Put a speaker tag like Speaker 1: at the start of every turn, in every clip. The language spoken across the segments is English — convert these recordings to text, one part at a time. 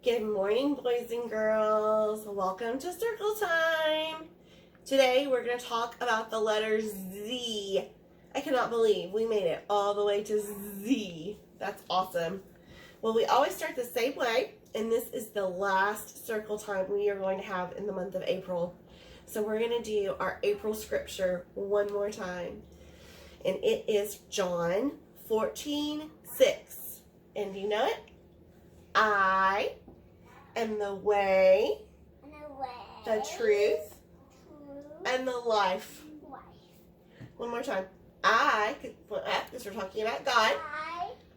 Speaker 1: Good morning, boys and girls. Welcome to Circle Time. Today we're going to talk about the letter Z. I cannot believe we made it all the way to Z. That's awesome. Well, we always start the same way, and this is the last Circle Time we are going to have in the month of April. So we're going to do our April scripture one more time. And it is John 14:6. And do you know it? I am the way, the truth, and the life. One more time. I, because we're talking about God.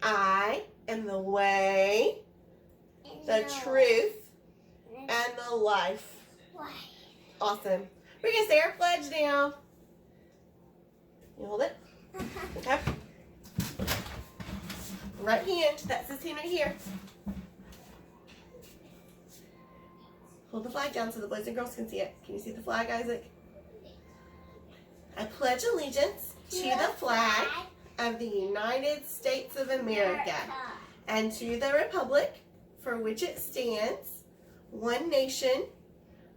Speaker 1: I am the way, the truth, and the life. Awesome. We're going to say our pledge now. You hold it? Okay. Right hand. That's this hand right here. Hold the flag down so the boys and girls can see it. Can you see the flag, Isaac? I pledge allegiance to the flag of the United States of America and to the republic for which it stands, one nation,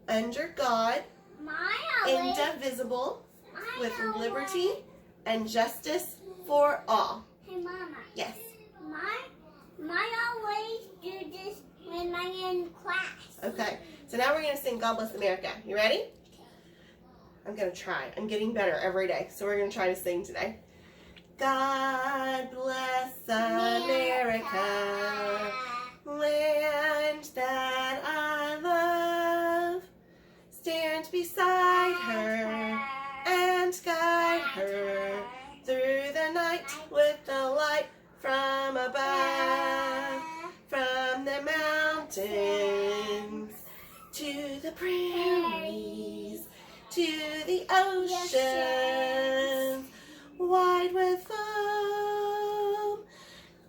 Speaker 1: under God, indivisible, with liberty and justice for all.
Speaker 2: Hey, Mama.
Speaker 1: Yes.
Speaker 2: I always do this when I'm in class.
Speaker 1: Okay. So now we're going to sing God Bless America. You ready? I'm going to try. I'm getting better every day. So we're going to try to sing today. God bless America, land that I love. Stand beside her and guide her through the night with the light from above, from the mountains to the prairies, to the oceans, wide with foam.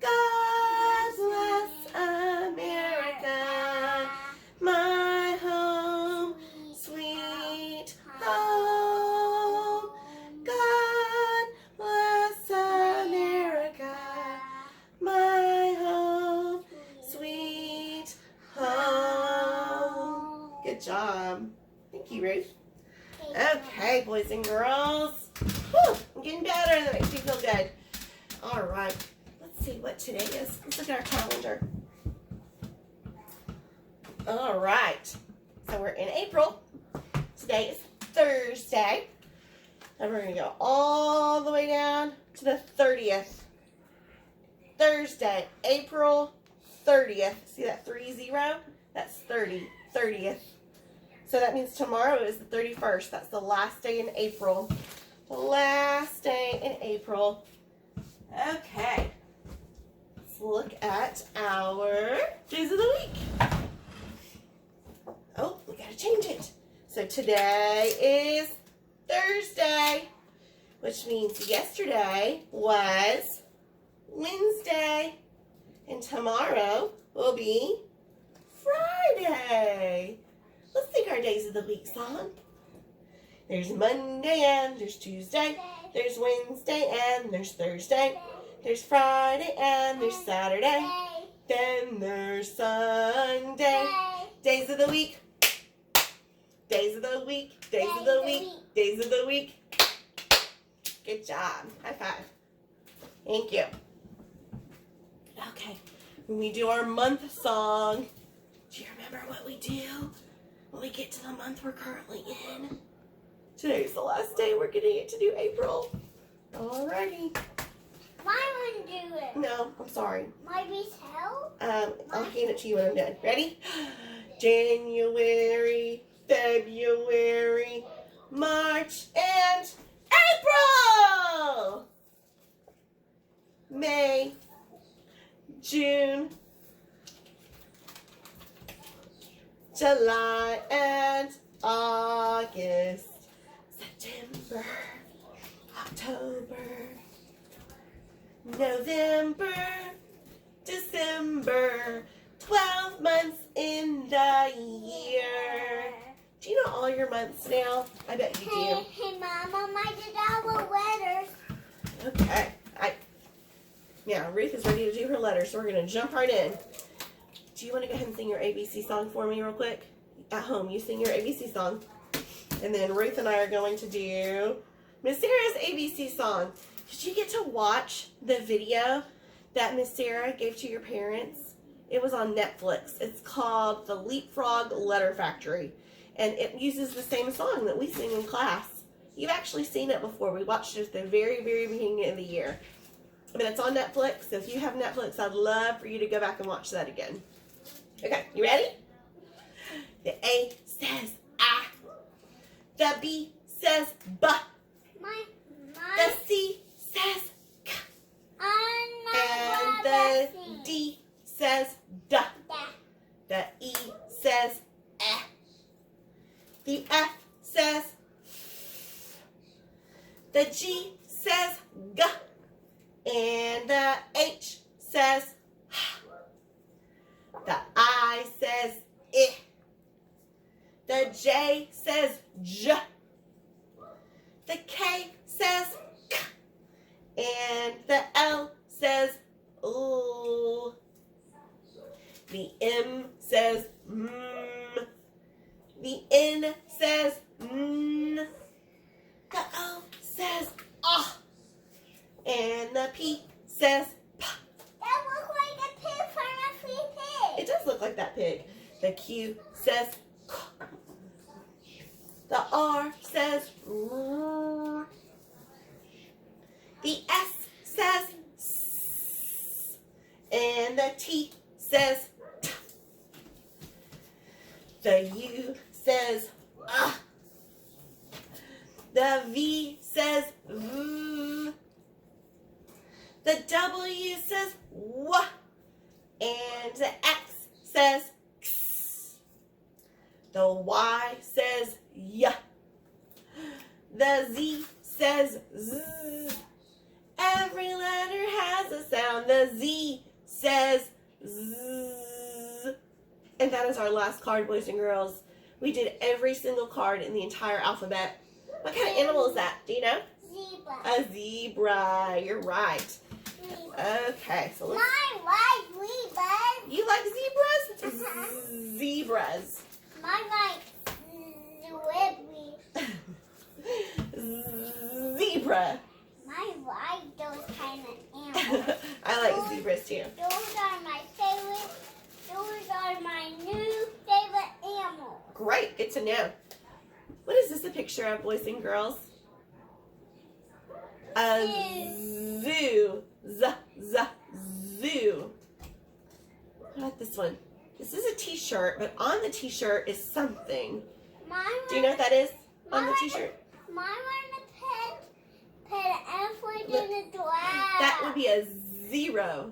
Speaker 1: God bless America, my home, sweet home. God bless America, my home, sweet home. Good job. Thank you, Ruth. Okay, boys and girls. Whew, I'm getting better. That makes me feel good. All right. Let's see what today is. Let's look at our calendar. All right. So we're in April. Today is Thursday. And we're going to go all the way down to the 30th. Thursday, April 30th. See that 30? That's 30. 30th. So that means tomorrow is the 31st. That's the last day in April. The last day in April. Okay. Let's look at our days of the week. Oh, we gotta change it. So today is Thursday, which means yesterday was Wednesday. And tomorrow will be Friday. Let's sing our days of the week song. There's Monday and there's Tuesday. There's Wednesday and there's Thursday. There's Friday and there's Saturday. Then there's Sunday. Days of the week. Days of the week. Days of the week. Days of the week. Good job. High five. Thank you. Okay. When we do our month song, do you remember what we do when we get to the month we're currently in? Today's the last day we're getting it to do April. Alrighty.
Speaker 2: Mine wouldn't do it.
Speaker 1: No, I'm sorry.
Speaker 2: Might be hell?
Speaker 1: I'll hand it to you when I'm done. Ready? January, February, March, and April! May, June, July, and August. September, October, November, December. 12 months in the year. Do you know all your months now? I bet you do.
Speaker 2: Hey, Mama, I did our letters.
Speaker 1: Okay. Now, Ruth is ready to do her letters, so we're going to jump right in. do you want to go ahead and sing your ABC song for me real quick? At home, you sing your ABC song. And then Ruth and I are going to do Miss Sarah's ABC song. Did you get to watch the video that Miss Sarah gave to your parents? It was on Netflix. It's called The Leapfrog Letter Factory. And it uses the same song that we sing in class. You've actually seen it before. We watched it at the very, very beginning of the year. But it's on Netflix. So if you have Netflix, I'd love for you to go back and watch that again. Okay, you ready? The A says ah. The B says buh. The C says k. And the D says duh. The E says eh. The F says f. The G says g. And the H says h. The I says I. The J says j. The K says k. And the L says ooh. The M says mm. The N says n. The O says ah. And the P says p.
Speaker 2: That looks like a pig from a free pig.
Speaker 1: It does look like that pig. The Q says k. The R says r. The S says s. And the T says t. The U says ah. The V says v. The W says wah. And the X says x. The Y says yeah. The Z says z. Every letter has a sound. The Z says z. And that is our last card, boys and girls. We did every single card in the entire alphabet. What kind of animal is that? Do you know?
Speaker 2: Zebra.
Speaker 1: A zebra. You're right. Okay, so let's...
Speaker 2: Mine like zebras.
Speaker 1: You like zebras? Zebras.
Speaker 2: Mine like zebras.
Speaker 1: Zebra.
Speaker 2: Mine like those kind of animals.
Speaker 1: I like zebras too.
Speaker 2: Those are my favorite. Those are my new favorite animals.
Speaker 1: Great, good to know. What is this a picture of, boys and girls? A zoo. Zoo. How about this one? This is a t-shirt, but on the t-shirt is something. Do you know what that is on the t-shirt?
Speaker 2: Mine want to pet an elephant in a giraffe.
Speaker 1: That would be a zero.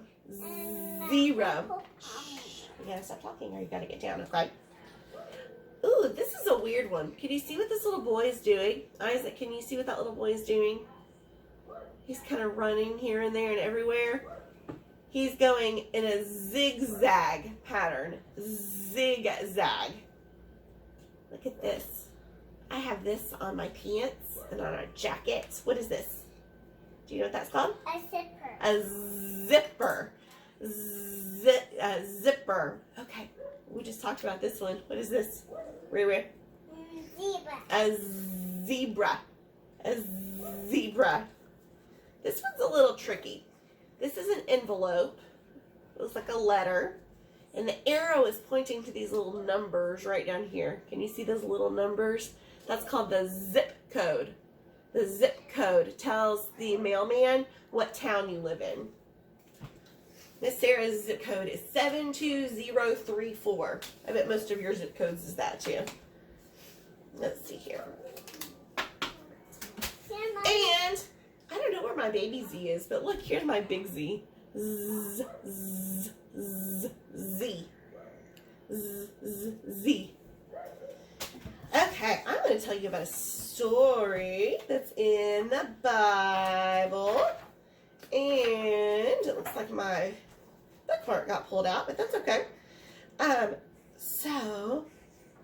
Speaker 1: Zero. You gotta stop talking or you gotta get down, okay? Ooh, this is a weird one. Can you see what this little boy is doing? Isaac, can you see what that little boy is doing? He's kind of running here and there and everywhere. He's going in a zigzag pattern. Zigzag. Look at this. I have this on my pants and on our jacket. What is this? Do you know what that's called?
Speaker 2: A zipper.
Speaker 1: A zipper. Zipper. Okay. We just talked about this one. What is this? Riri?
Speaker 2: Zebra.
Speaker 1: A zebra. A zebra. This one's a little tricky. This is an envelope. It looks like a letter. And the arrow is pointing to these little numbers right down here. Can you see those little numbers? That's called the zip code. The zip code tells the mailman what town you live in. Miss Sarah's zip code is 72034. I bet most of your zip codes is that too. Let's see here. And I don't know where my baby Z is, but look, here's my big Z. Z. Z. Z. Z. Z. Z. Okay, I'm going to tell you about a story that's in the Bible. And it looks like my bookmark got pulled out, but that's okay. So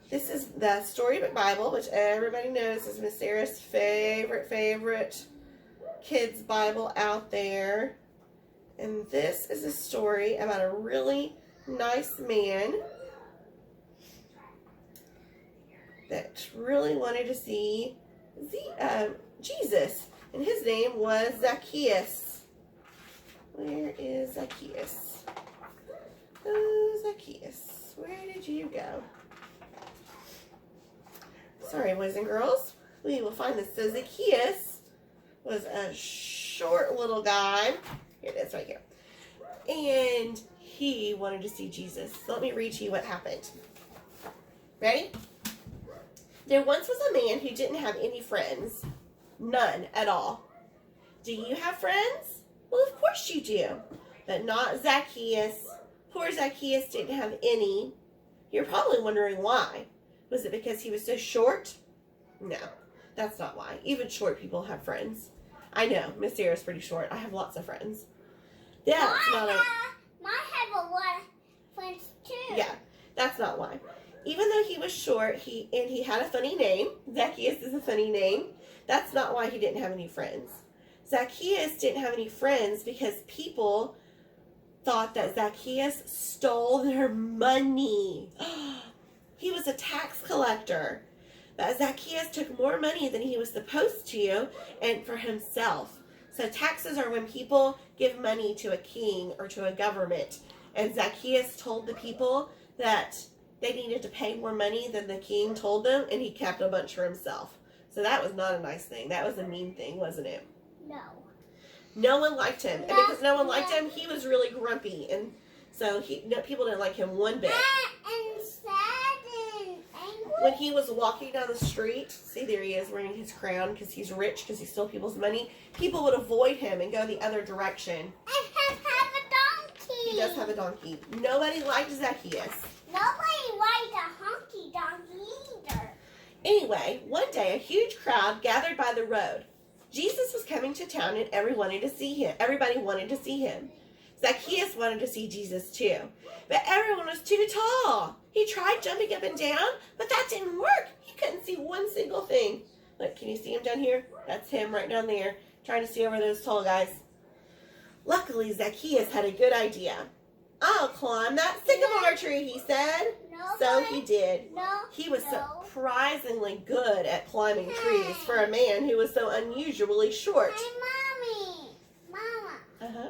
Speaker 1: this is the Storybook Bible, which everybody knows is Miss Sarah's favorite kids Bible out there. And this is a story about a really nice man that really wanted to see Jesus. And his name was Zacchaeus. Where is Zacchaeus? Oh, Zacchaeus. Where did you go? Sorry, boys and girls. We will find this. So Zacchaeus was a short little guy. Here it is right here. And he wanted to see Jesus. So let me read to you what happened. Ready? There once was a man who didn't have any friends. None at all. Do you have friends? Well, of course you do. But not Zacchaeus. Poor Zacchaeus didn't have any. You're probably wondering why. Was it because he was so short? No, that's not why. Even short people have friends. I know, Miss Sarah's pretty short. I have lots of friends.
Speaker 2: I have a lot of friends too.
Speaker 1: Yeah, that's not why. Even though he was short, he had a funny name. Zacchaeus is a funny name. That's not why he didn't have any friends. Zacchaeus didn't have any friends because people thought that Zacchaeus stole their money. He was a tax collector. But Zacchaeus took more money than he was supposed to and for himself. So taxes are when people give money to a king or to a government. And Zacchaeus told the people that they needed to pay more money than the king told them, and he kept a bunch for himself. So that was not a nice thing. That was a mean thing, wasn't it?
Speaker 2: No.
Speaker 1: No one liked him. And because no one liked him, he was really grumpy. And so people didn't like him one bit.
Speaker 2: And sad and angry.
Speaker 1: When he was walking down the street, see, there he is wearing his crown because he's rich, because he stole people's money. People would avoid him and go the other direction.
Speaker 2: And have a donkey.
Speaker 1: He does have a donkey. Nobody liked Zacchaeus.
Speaker 2: Nobody liked a honky donkey either.
Speaker 1: Anyway, one day a huge crowd gathered by the road. Jesus was coming to town and everybody wanted to see him. Zacchaeus wanted to see Jesus too. But everyone was too tall. He tried jumping up and down, but that didn't work. He couldn't see one single thing. Look, can you see him down here? That's him right down there, trying to see over those tall guys. Luckily, Zacchaeus had a good idea. I'll climb that sycamore tree, he said. So he did. He was surprisingly good at climbing trees for a man who was so unusually short.
Speaker 2: Hey, Mommy. Mama.
Speaker 1: Uh-huh.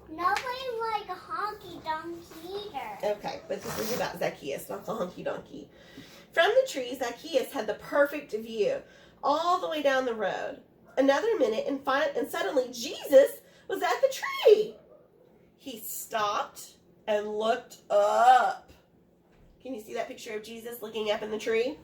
Speaker 2: Nobody liked a honky donkey either.
Speaker 1: Okay, but this is about Zacchaeus, not the honky donkey. From the tree, Zacchaeus had the perfect view all the way down the road. Another minute and suddenly Jesus was at the tree. He stopped and looked up. Can you see that picture of Jesus looking up in the tree?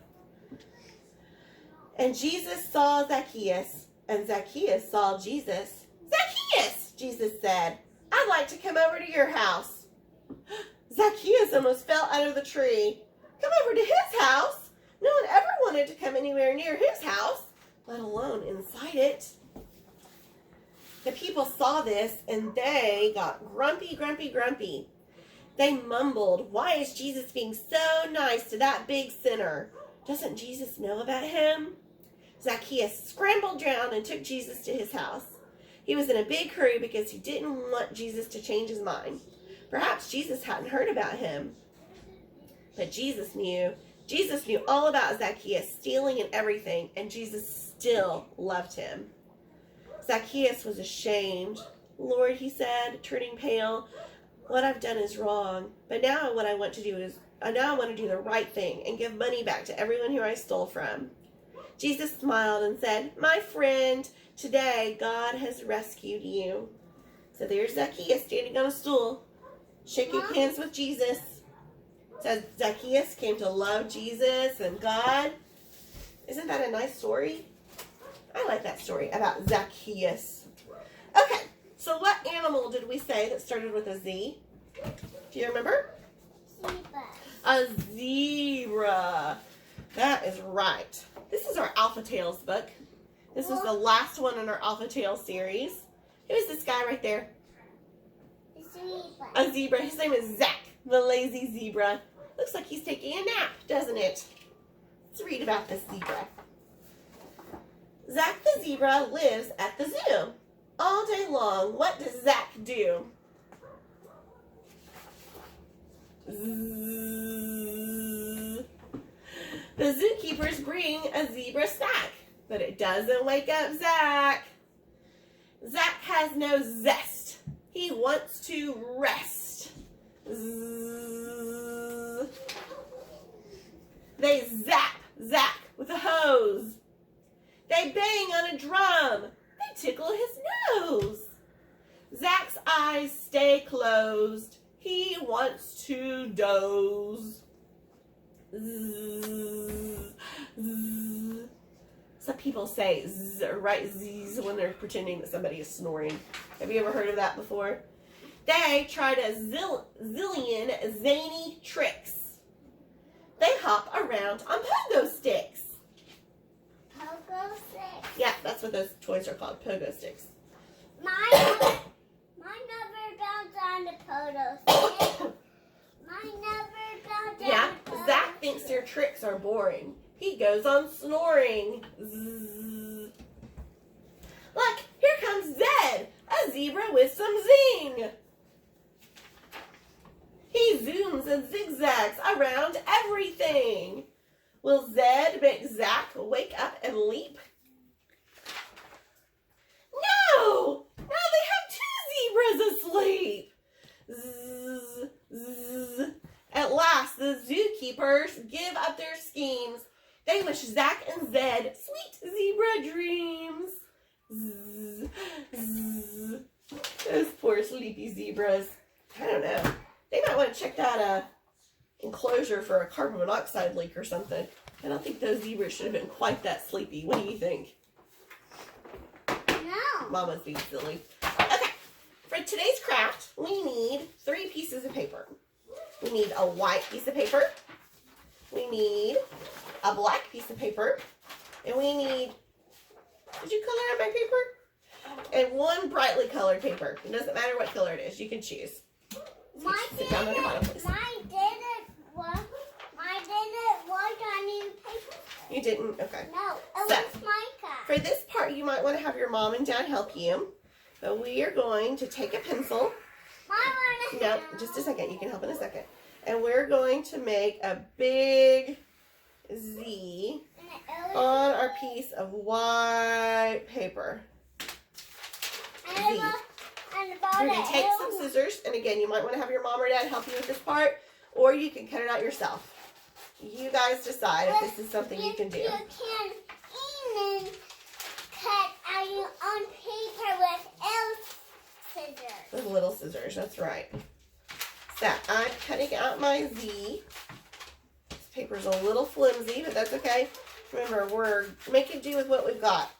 Speaker 1: And Jesus saw Zacchaeus, and Zacchaeus saw Jesus. Zacchaeus, Jesus said, I'd like to come over to your house. Zacchaeus almost fell out of the tree. Come over to his house? No one ever wanted to come anywhere near his house, let alone inside it. The people saw this and they got grumpy. They mumbled, why is Jesus being so nice to that big sinner? Doesn't Jesus know about him? Zacchaeus scrambled down and took Jesus to his house. He was in a big hurry because he didn't want Jesus to change his mind. Perhaps Jesus hadn't heard about him. But Jesus knew. Jesus knew all about Zacchaeus stealing and everything, and Jesus still loved him. Zacchaeus was ashamed. Lord, he said, turning pale, what I've done is wrong. But now what I want to do is, now I want to do the right thing and give money back to everyone who I stole from. Jesus smiled and said, my friend, today God has rescued you. So there's Zacchaeus standing on a stool, shaking hands with Jesus. Says Zacchaeus came to love Jesus and God. Isn't that a nice story? I like that story about Zacchaeus. Okay, so what animal did we say that started with a Z? Do you remember?
Speaker 2: Zebra.
Speaker 1: A zebra. That is right. This is our Alpha Tales book. This is the last one in our Alpha Tales series. Who's this guy right there?
Speaker 2: Zebra.
Speaker 1: A zebra. His name is Zach, the lazy zebra. Looks like he's taking a nap, doesn't it? Let's read about this zebra. Zach the zebra lives at the zoo. All day long, what does Zach do? The zookeepers bring a zebra snack, but it doesn't wake up Zach. Zach has no zest. He wants to rest. They zap Zach with a hose. They bang on a drum. They tickle his nose. Zach's eyes stay closed. He wants to doze. Some people say z, or write z's when they're pretending that somebody is snoring. Have you ever heard of that before? They tried a zillion zany tricks. They hop around on pogo sticks.
Speaker 2: Pogo sticks?
Speaker 1: Yeah, that's what those toys are called, pogo sticks.
Speaker 2: Mine never bounced on the pogo stick. Mine never bounced on
Speaker 1: Yeah,
Speaker 2: the pogo
Speaker 1: Zach thinks their tricks are boring. He goes on snoring. Zzz. Look, here comes Zed, a zebra with some zing. He zooms and zigzags around everything. Will Zed make Zach wake up and leap? No! Now they have two zebras asleep. Zzz, zzz. At last, the zookeepers give up their schemes. They wish Zach and Zed sweet zebra dreams. Zzz, zzz. Those poor sleepy zebras. I don't know. They might want to check that enclosure for a carbon monoxide leak or something. I don't think those zebras should have been quite that sleepy. What do you think?
Speaker 2: No.
Speaker 1: Mama's being silly. Okay, for today's craft, we need 3 pieces of paper. We need a white piece of paper. We need a black piece of paper. And we need, did you color out my paper? And 1 brightly colored paper. It doesn't matter what color it is. You can choose.
Speaker 2: Mine
Speaker 1: Sit down on the bottom, please.
Speaker 2: didn't work on new paper.
Speaker 1: You didn't? Okay.
Speaker 2: No, it
Speaker 1: So,
Speaker 2: was my card.
Speaker 1: For this part, you might want to have your mom and dad help you. But we are going to take a pencil. No, just a second. You can help in a second. And we're going to make a big Z on our piece of white paper. Z. We're going to take some scissors. And again, you might want to have your mom or dad help you with this part. Or you can cut it out yourself. You guys decide if this is something you can do.
Speaker 2: You can even cut out your own paper with scissors.
Speaker 1: With little scissors, that's right. So I'm cutting out my Z. This paper's a little flimsy, but that's okay. Remember, we're making do with what we've got.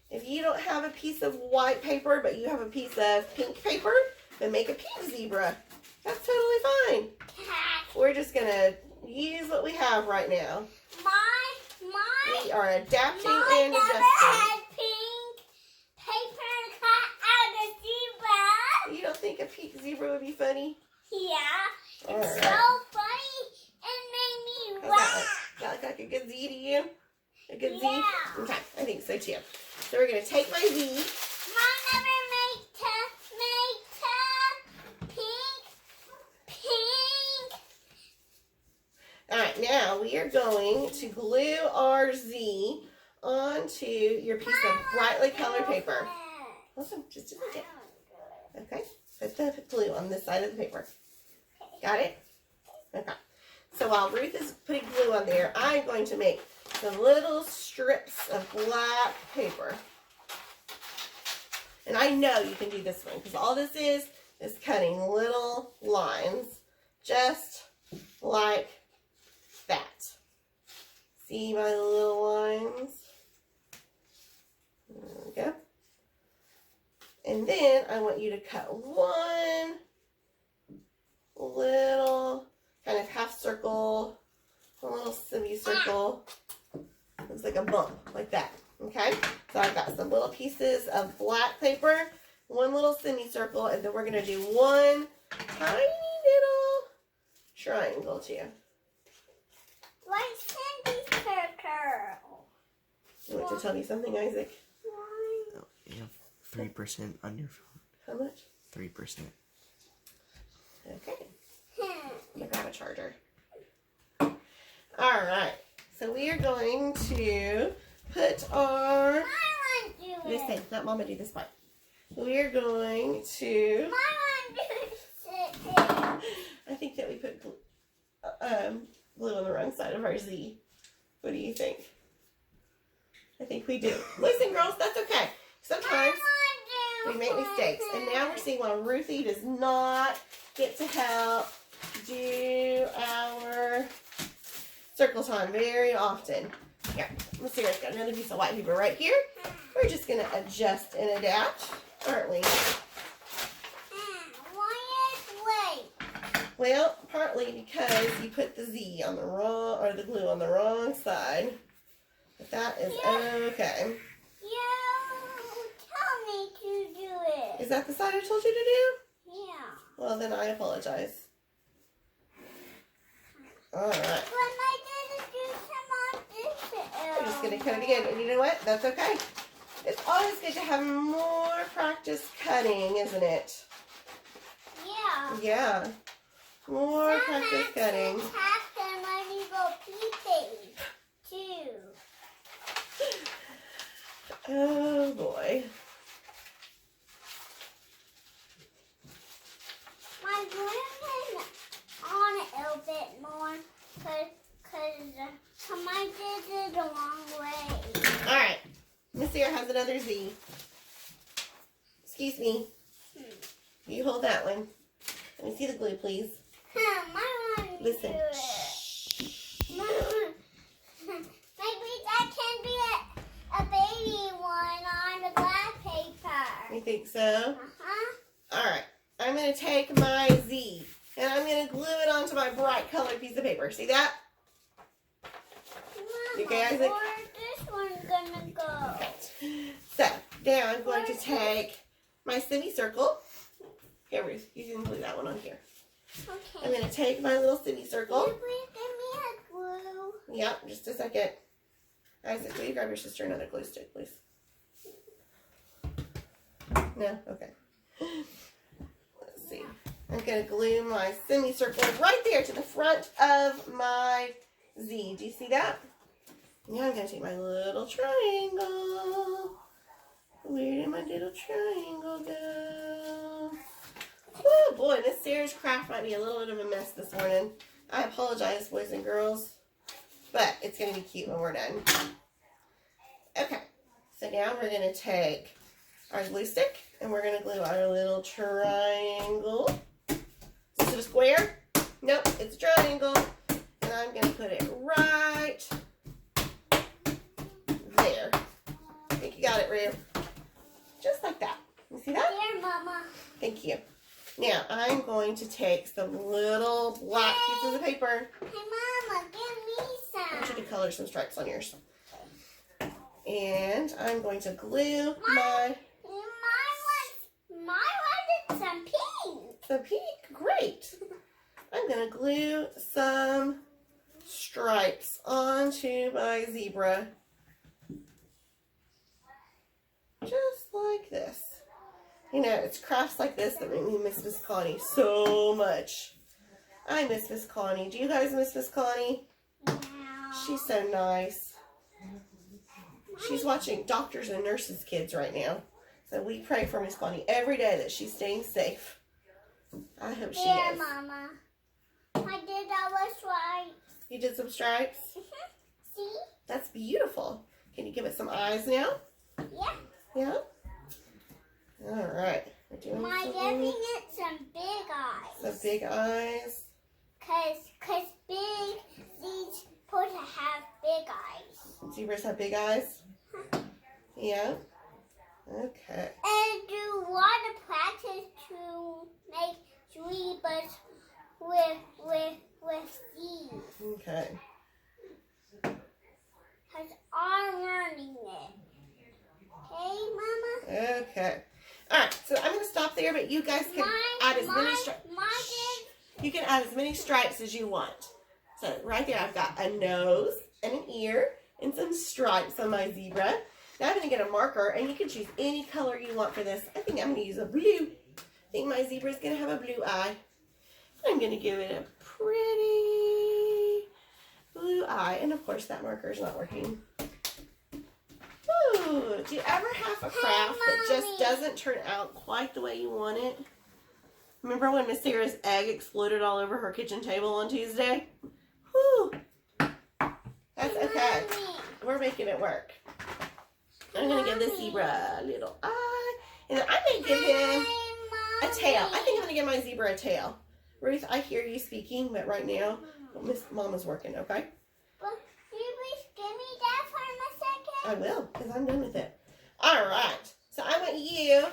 Speaker 1: If you don't have a piece of white paper, but you have a piece of pink paper, then make a pink zebra. That's totally fine. We're just going to use what we have right now. We are adapting and
Speaker 2: never
Speaker 1: adjusting.
Speaker 2: had pink paper to cut out a zebra.
Speaker 1: You don't think a pink zebra would be funny?
Speaker 2: Yeah,
Speaker 1: All
Speaker 2: it's
Speaker 1: right.
Speaker 2: so funny. It made me laugh.
Speaker 1: That look like a good Z to you? A good Z?
Speaker 2: Yeah.
Speaker 1: Okay, I think so too. So we're going to take my Z.
Speaker 2: Mom never made pink.
Speaker 1: All right, now we are going to glue our Z onto your piece of brightly colored paper. Awesome, just a second. Okay, put the glue on this side of the paper. Got it? Okay. So while Ruth is putting glue on there, I'm going to make some little strips of black paper. And I know you can do this one because all this is cutting little lines just like that. See my little lines? There we go. And then I want you to cut one little kind of half circle, a little semicircle. Looks like a bump, like that. Okay? So I've got some little pieces of black paper, one little semicircle, and then we're going to do one tiny little triangle too.
Speaker 2: Like Cindy's curl.
Speaker 1: You want to tell me something, Isaac?
Speaker 3: Oh, you have 3% on your phone.
Speaker 1: How much?
Speaker 3: 3%.
Speaker 1: Okay. I grab a charger. All right. So we are going to put our...
Speaker 2: I want to do
Speaker 1: This
Speaker 2: it.
Speaker 1: thing. Let Mama do this part. We are going to...
Speaker 2: I want to do it.
Speaker 1: I think that we put glue on the wrong side of our Z. What do you think? I think we do. Listen, girls, that's okay. Sometimes we make mistakes. And now we're seeing why Ruthie does not get to help do our circle time very often. Here, let's see. I've got another piece of white paper right here. We're just going to adjust and adapt, aren't we?
Speaker 2: Why is wait?
Speaker 1: Well, partly because you put the Z on the wrong, or the glue on the wrong side. But that is okay.
Speaker 2: You tell me to do it.
Speaker 1: Is that the side I told you to do?
Speaker 2: Yeah.
Speaker 1: Well, then I apologize. All right.
Speaker 2: But I didn't do some on this.
Speaker 1: I'm just going to cut it again. And you know what? That's okay. It's always good to have more practice cutting, isn't it?
Speaker 2: Yeah.
Speaker 1: Yeah. More practice cutting.
Speaker 2: Happen when you go pee-pee, too.
Speaker 1: Oh, boy.
Speaker 2: My glue on it a little bit more because I did it the wrong way.
Speaker 1: All right. Miss Sarah has another Z. Excuse me. You hold that one. Let me see the glue, please.
Speaker 2: My one.
Speaker 1: Listen.
Speaker 2: Do it. Maybe that can be a baby one on the black paper.
Speaker 1: You think so?
Speaker 2: Uh-huh.
Speaker 1: All right. I'm going to take my Z and I'm going to glue it onto my bright colored piece of paper. See that? You okay, Isaac?
Speaker 2: Where's this one gonna go?
Speaker 1: So, now I'm going to take my semicircle. Here, Ruth, you can glue that one on here.
Speaker 2: Okay.
Speaker 1: I'm going to take my little semicircle.
Speaker 2: Can you please give me a glue?
Speaker 1: Yep, just a second. Isaac, will you grab your sister another glue stick, please? No? Okay. Let's see. I'm going to glue my semicircle right there to the front of my Z. Do you see that? Now I'm going to take my little triangle. Where did my little triangle go? Oh boy, Miss Sarah's craft might be a little bit of a mess this morning. I apologize, boys and girls, but it's going to be cute when we're done. Okay, so now we're going to take our glue stick and we're going to glue our little triangle. Is it a square? Nope, it's a triangle. And I'm going to put it right there. I think you got it, Rue. Just like that. You see that?
Speaker 2: Here, Mama.
Speaker 1: Thank you. Now, I'm going to take some little black pieces of paper.
Speaker 2: Hey, Mama, give me
Speaker 1: I want you
Speaker 2: some.
Speaker 1: to color some stripes on yours. And I'm going to glue my...
Speaker 2: My one is some pink.
Speaker 1: The pink? Great. I'm going to glue some stripes onto my zebra. Just like this. You know, it's crafts like this that make me miss Miss Connie so much. I miss Miss Connie. Do you guys miss Miss Connie?
Speaker 2: Yeah.
Speaker 1: She's so nice. She's watching Doctors and Nurses Kids right now. So we pray for Miss Connie every day that she's staying safe. I hope she
Speaker 2: Here,
Speaker 1: is.
Speaker 2: Mama. I did our stripes.
Speaker 1: You did some stripes?
Speaker 2: See?
Speaker 1: That's beautiful. Can you give it some eyes now?
Speaker 2: Yeah.
Speaker 1: Yeah? All right. We're doing
Speaker 2: My giving it some big eyes.
Speaker 1: some big eyes.
Speaker 2: Cause big, these supposed to have big eyes.
Speaker 1: Zebras have big eyes? Yeah? Okay.
Speaker 2: And do want to practice to make zebras with these.
Speaker 1: Okay.
Speaker 2: Cause I'm learning it. Okay, Mama?
Speaker 1: Okay. All right. So I'm going to stop there, but you guys can add as many stripes. You can add as many stripes as you want. So right there, I've got a nose and an ear and some stripes on my zebra. Now I'm going to get a marker, and you can choose any color you want for this. I think I'm going to use a blue. I think my zebra is going to have a blue eye. I'm going to give it a pretty blue eye. And of course that marker is not working. Ooh, do you ever have a craft that just doesn't turn out quite the way you want it? Remember when Miss Sarah's egg exploded all over her kitchen table on Tuesday? Whew. That's okay. We're making it work. I'm going to give the zebra a little eye. And then I may give him a tail. I think I'm going to give my zebra a tail. Ruth, I hear you speaking, but right now, Miss Mama's working, okay?
Speaker 2: Well, you please give me that for a second?
Speaker 1: I will, because I'm done with it. All right. So I want you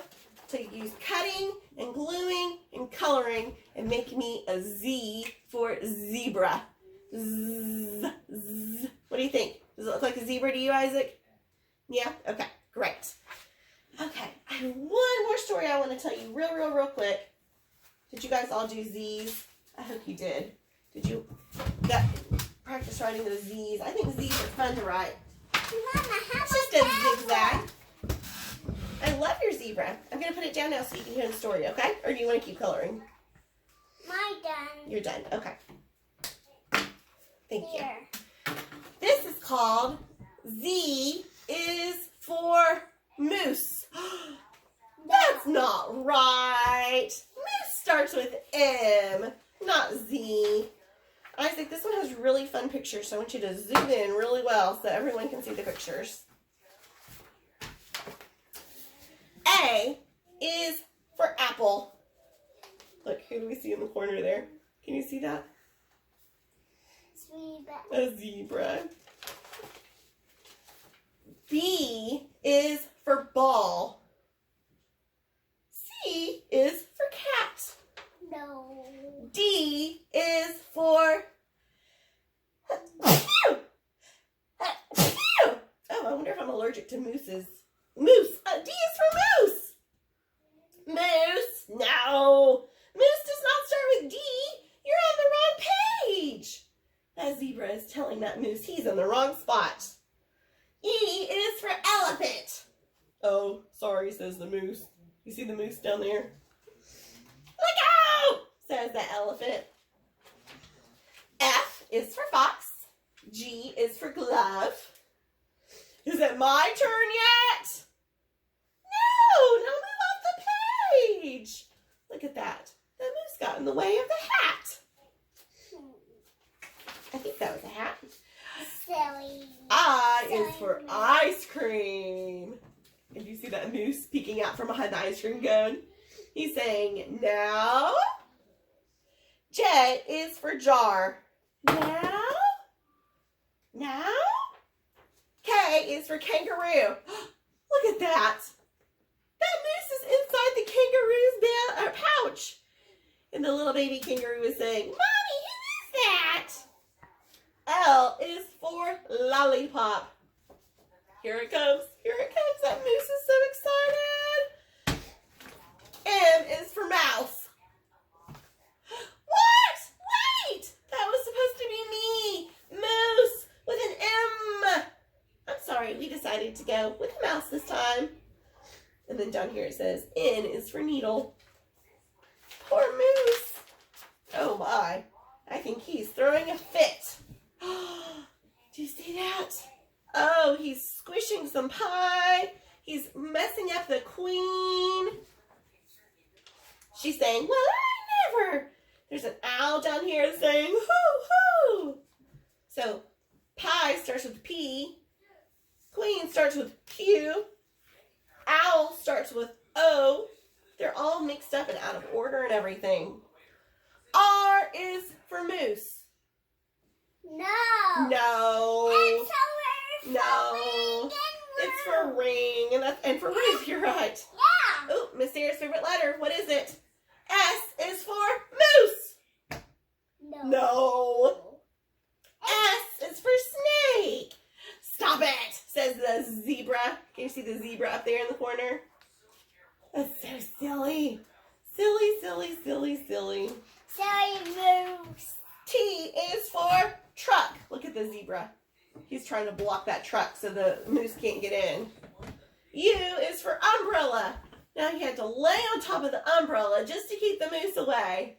Speaker 1: to use cutting and gluing and coloring and make me a Z for zebra. Z, z. What do you think? Does it look like a zebra to you, Isaac? Yeah? Okay, great. Okay, I have one more story I want to tell you real quick. Did you guys all do Z's? I hope you did. Did you practice writing those Z's? I think Z's are fun to write.
Speaker 2: Mama,
Speaker 1: It's just a zigzag. I love your zebra. I'm going to put it down now so you can hear the story, okay? Or do you want to keep coloring?
Speaker 2: My done.
Speaker 1: You're done. Okay. Thank you.
Speaker 2: Here.
Speaker 1: This is called Z is for moose. That's not right. Moose starts with M, not Z. Isaac, this one has really fun pictures, so I want you to zoom in really well so everyone can see the pictures. A is for apple. Look, who do we see in the corner there? Can you see that? A zebra. B is for ball. C is for cat.
Speaker 2: No.
Speaker 1: D is for... Oh, I wonder if I'm allergic to mooses. Moose. D is for moose. Moose. No. Moose does not start with D. You're on the wrong page. That zebra is telling that moose he's in the wrong spot. E is for elephant. Oh, sorry, says the moose. You see the moose down there? Look out, says the elephant. F is for fox. G is for glove. Is it my turn yet? No, now move off the page. Look at that. The moose got in the way of the hat. I think that was a hat.
Speaker 2: Silly.
Speaker 1: I is for ice cream. And you see that moose peeking out from behind the ice cream cone? He's saying, now. J is for jar. Now. Now. K is for kangaroo. Look at that. That moose is inside the kangaroo's pouch. And the little baby kangaroo is saying, Mommy, who is that? L is for lollipop. Here it comes. Here it comes. That moose is so excited. M is for mouse. What? Wait! That was supposed to be me. Moose with an M. I'm sorry. We decided to go with a mouse this time. And then down here it says N is for needle. Poor moose. Oh my. I think he's throwing a fit. Do you see that? Oh, he's squishing some pie. He's messing up the queen. She's saying, well, I never. There's an owl down here saying, hoo, hoo. So pie starts with P. Queen starts with Q. Owl starts with O. They're all mixed up and out of order and everything. R is for moose.
Speaker 2: No.
Speaker 1: No.
Speaker 2: No.
Speaker 1: It's for ring. And for Ruth, you're right.
Speaker 2: Yeah.
Speaker 1: Oh, Miss Sarah's favorite letter. What is it? S is for moose. No. S is for snake. Stop it, says the zebra. Can you see the zebra up there in the corner? That's so silly. Silly, silly, silly, silly.
Speaker 2: Silly moose.
Speaker 1: T is for truck. Look at the zebra. He's trying to block that truck so the moose can't get in. U is for umbrella. Now he had to lay on top of the umbrella just to keep the moose away.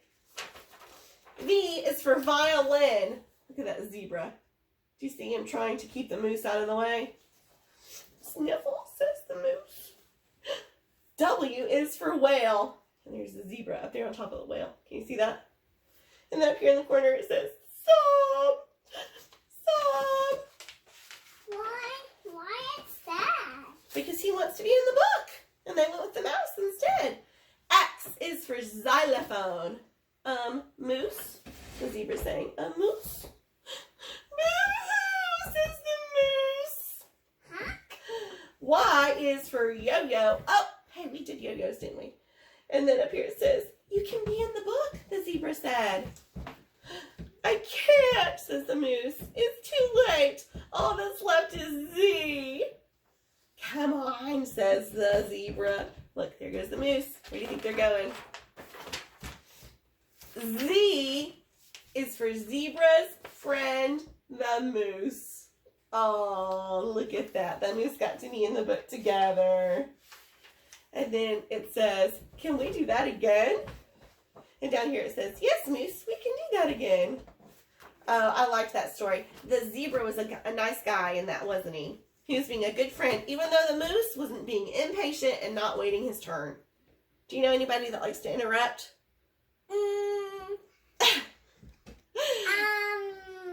Speaker 1: V is for violin. Look at that zebra. Do you see him trying to keep the moose out of the way? Sniffle, says the moose. W is for whale. And there's the zebra up there on top of the whale. Can you see that? And then up here in the corner it says, sob, sob.
Speaker 2: Why it's sad?
Speaker 1: Because he wants to be in the book. And they went with the mouse instead. X is for xylophone. Moose. The zebra's saying, a moose. Moose is the moose.
Speaker 2: Huh?
Speaker 1: Y is for yo-yo. Oh, hey, we did yo-yos, didn't we? And then up here it says, you can be in the book, the zebra said. I can't, says the moose. It's too late. All that's left is Z. Come on, says the zebra. Look, there goes the moose. Where do you think they're going? Z is for zebra's friend, the moose. Oh, look at that. The moose got to be in the book together. And then it says, can we do that again? And down here it says, yes, moose, we can do that again. Oh, I liked that story. The zebra was a nice guy in that, wasn't he? He was being a good friend, even though the moose wasn't being impatient and not waiting his turn. Do you know anybody that likes to interrupt?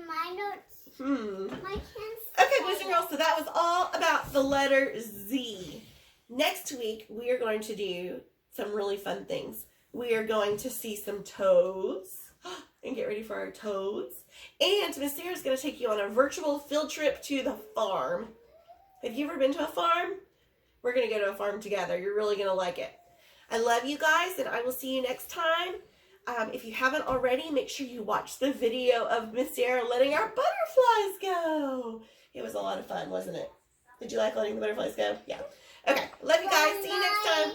Speaker 2: My notes. My kids.
Speaker 1: Okay, boys and girls, so that was all about the letter Z. Next week, we are going to do some really fun things. We are going to see some toads and get ready for our toads. And Miss Sarah's going to take you on a virtual field trip to the farm. Have you ever been to a farm? We're going to go to a farm together. You're really going to like it. I love you guys, and I will see you next time. If you haven't already, make sure you watch the video of Miss Sarah letting our butterflies go. It was a lot of fun, wasn't it? Did you like letting the butterflies go? Yeah. Okay. Love you guys. See you next time.